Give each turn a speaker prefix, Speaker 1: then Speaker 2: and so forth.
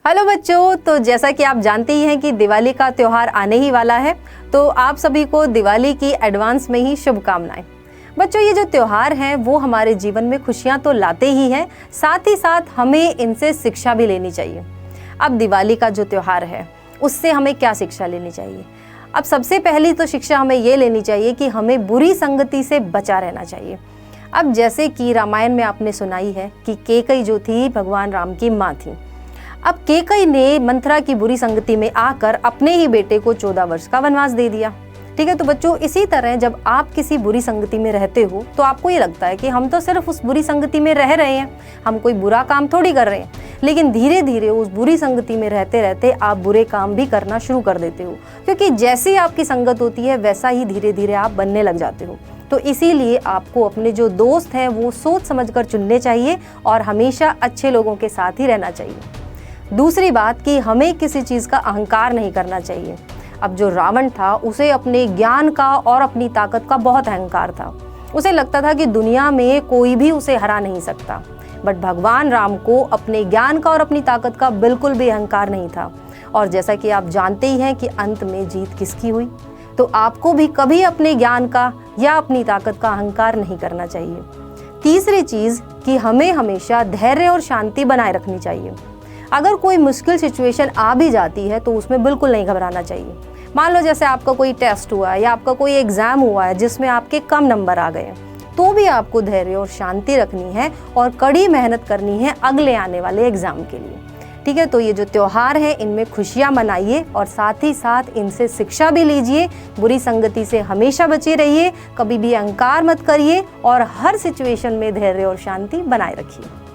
Speaker 1: Hello बच्चों, तो जैसा कि आप जानते ही हैं कि दिवाली का त्यौहार आने ही वाला है, तो आप सभी को दिवाली की एडवांस में ही शुभकामनाएं। बच्चों, ये जो त्यौहार हैं वो हमारे जीवन में खुशियां तो लाते ही हैं, साथ ही साथ हमें इनसे शिक्षा भी लेनी चाहिए। अब दिवाली का जो त्यौहार है उससे हमें क्या शिक्षा लेनी चाहिए? अब सबसे पहली तो शिक्षा हमें ये लेनी चाहिए कि हमें बुरी संगति से बचा रहना चाहिए। अब जैसे कि रामायण में आपने सुनाई है कि कैकई जो थी भगवान राम की माँ थी। अब कैकई ने मंथरा की बुरी संगति में आकर अपने ही बेटे को 14 वर्ष का वनवास दे दिया। ठीक है, तो बच्चों इसी तरह जब आप किसी बुरी संगति में रहते हो तो आपको ये लगता है कि हम तो सिर्फ उस बुरी संगति में रह रहे हैं, हम कोई बुरा काम थोड़ी कर रहे हैं। लेकिन धीरे धीरे उस बुरी संगति में रहते रहते आप बुरे काम भी करना शुरू कर देते हो, क्योंकि जैसी आपकी संगत होती है वैसा ही धीरे धीरे आप बनने लग जाते हो। तो इसीलिए आपको अपने जो दोस्त हैं वो सोच समझकर चुनने चाहिए और हमेशा अच्छे लोगों के साथ ही रहना चाहिए। दूसरी बात कि हमें किसी चीज़ का अहंकार नहीं करना चाहिए। अब जो रावण था उसे अपने ज्ञान का और अपनी ताकत का बहुत अहंकार था। उसे लगता था कि दुनिया में कोई भी उसे हरा नहीं सकता। बट भगवान राम को अपने ज्ञान का और अपनी ताकत का बिल्कुल भी अहंकार नहीं था। और जैसा कि आप जानते ही हैं कि अंत में जीत किसकी हुई। तो आपको भी कभी अपने ज्ञान का या अपनी ताकत का अहंकार नहीं करना चाहिए। तीसरी चीज़ कि हमें हमेशा धैर्य और शांति बनाए रखनी चाहिए। अगर कोई मुश्किल सिचुएशन आ भी जाती है तो उसमें बिल्कुल नहीं घबराना चाहिए। मान लो जैसे आपका कोई टेस्ट हुआ है या आपका कोई एग्ज़ाम हुआ है जिसमें आपके कम नंबर आ गए, तो भी आपको धैर्य और शांति रखनी है और कड़ी मेहनत करनी है अगले आने वाले एग्ज़ाम के लिए। ठीक है, तो ये जो त्यौहार है इनमें खुशियाँ मनाइए और साथ ही साथ इनसे शिक्षा भी लीजिए। बुरी संगति से हमेशा बचे रहिए, कभी भी अहंकार मत करिए और हर सिचुएशन में धैर्य और शांति बनाए रखिए।